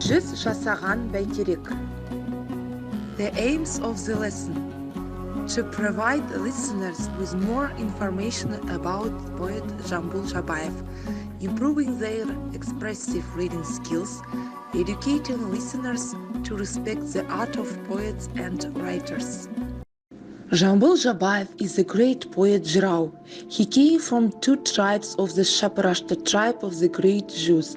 Жасаған бәйтерек. The aims of the lesson: to provide listeners with more information about poet Жамбыл Жабаев, improving their expressive reading skills, educating listeners to respect the art of poets and writers. Жамбыл Жабаев is a great poet Jrau. He came from two tribes of the Shaprashta tribe of the great Jews.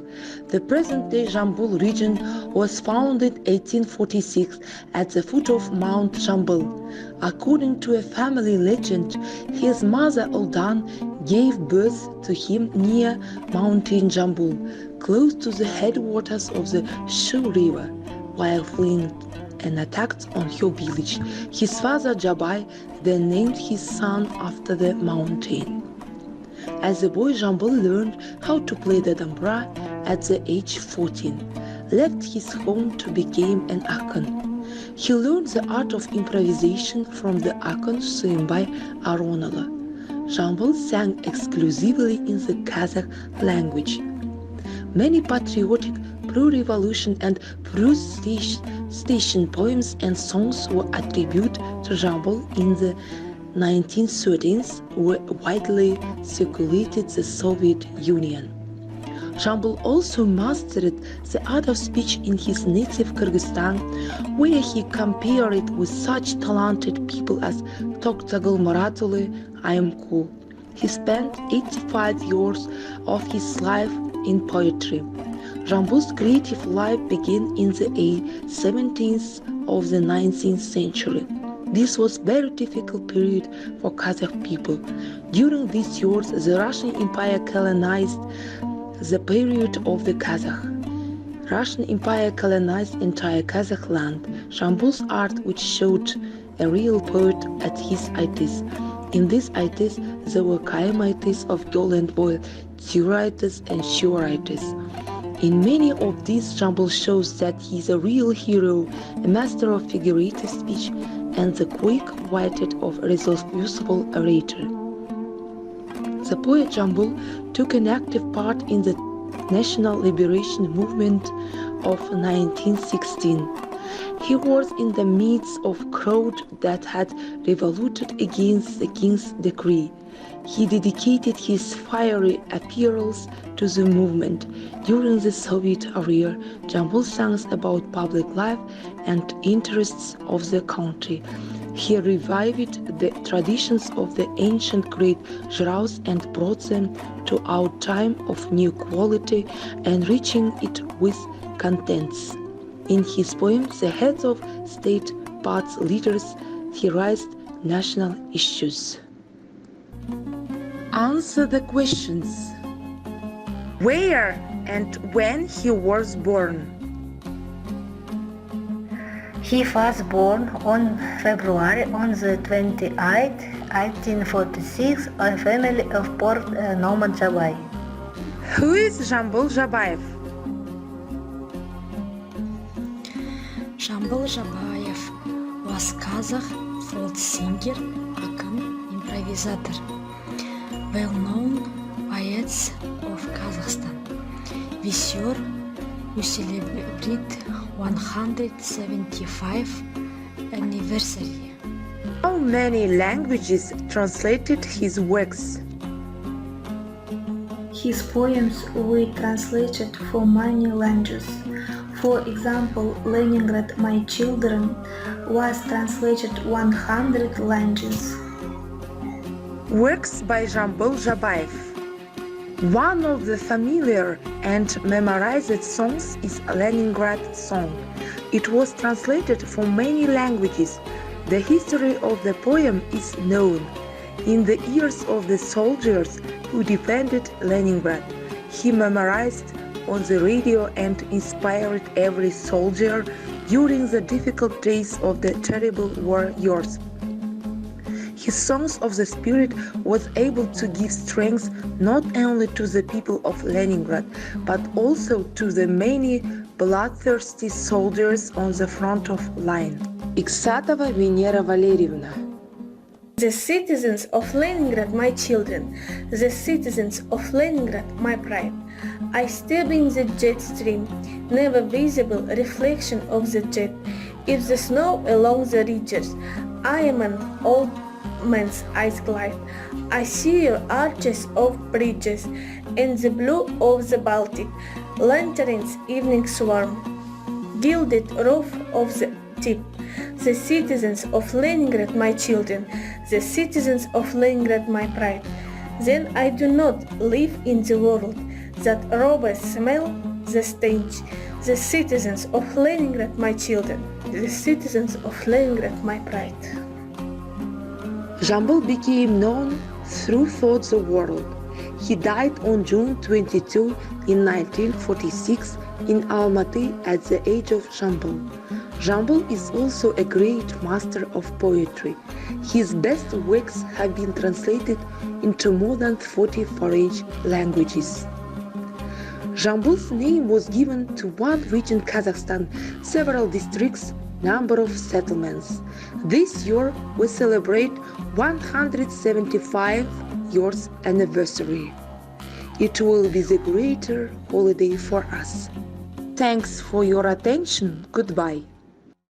The present-day Jambul region was founded in 1846 at the foot of Mount Jambul. According to a family legend, his mother Oldan gave birth to him near Mountain Jambul, close to the headwaters of the Shu River, while fleeing an attack on her village. His father Jabai then named his son after the mountain. As a boy, Jambul learned how to play the dambra at the age of 14, left his home to become an akon. He learned the art of improvisation from the akon Suimbai Aronola. Jambul sang exclusively in the Kazakh language. Many patriotic, pro-revolution and pro-station poems and songs were attributed to Jambul in the 1930s, were widely circulated in the Soviet Union. Jambul also mastered the art of speech in his native Kyrgyzstan, where he compared with such talented people as Toktagul Muratulu, I am cool. He spent 85 years of his life in poetry. Jambul's creative life began in the 17th of the 19th century. This was a very difficult period for Kazakh people. During these years, the Russian Empire colonized the period of the Kazakh. Russian Empire colonized entire Kazakh land. Jambul's art, which showed a real poet at his ideas. In these ideas, there were calamities of girl and boy, theorities and surerities. In many of these, Jambul shows that he is a real hero, a master of figurative speech, and the quick-witted of resourceful orator. The poet Jambul took an active part in the national liberation movement of 1916. He was in the midst of a crowd that had revolted against the king's decree. He dedicated his fiery appeals to the movement. During the Soviet era, Jambul sang about public life and interests of the country. He revived the traditions of the ancient great Jraus and brought them to our time of new quality, enriching it with contents. In his poems, the heads of state party leaders theorized national issues. Answer the questions. Where and when he was born? He was born on February on the 28th, 1846, a family of Port Nomad Jabai. Who is Жамбыл Жабаев? Жамбыл Жабаев was Kazakh folk singer, akon, improvisator, well-known poets of Kazakhstan. This year we celebrate 175 anniversary. How many languages translated his works? His poems were translated for many languages. For example, Leningrad, My Children was translated 100 languages. Works by Жамбыл Жабаев. One of the familiar and memorized songs is Leningrad Song. It was translated for many languages. The history of the poem is known. In the ears of the soldiers who defended Leningrad, he memorized on the radio and inspired every soldier during the difficult days of the terrible war years. His songs of the spirit was able to give strength not only to the people of Leningrad, but also to the many bloodthirsty soldiers on the front of line. Иксатова Венера Валерьевна. The citizens of Leningrad, my children, the citizens of Leningrad, my pride. I step in the jet stream, never visible reflection of the jet. If the snow along the ridges, I am an old man's eyes glide. I see your arches of bridges, and the blue of the Baltic, lanterns evening swarm, gilded roof of the tip. The citizens of Leningrad, my children, the citizens of Leningrad, my pride. Then I do not live in the world that robbers smell the stench. The citizens of Leningrad, my children, the citizens of Leningrad, my pride. Jambul became known throughout the world. He died on June 22 in 1946 in Almaty at the age of Jambul. Jambul is also a great master of poetry. His best works have been translated into more than 40 foreign languages. Jambul's name was given to one region in Kazakhstan, several districts, number of settlements. This year we celebrate 175 years anniversary. It will be the greater holiday for us. Thanks for your attention. Goodbye.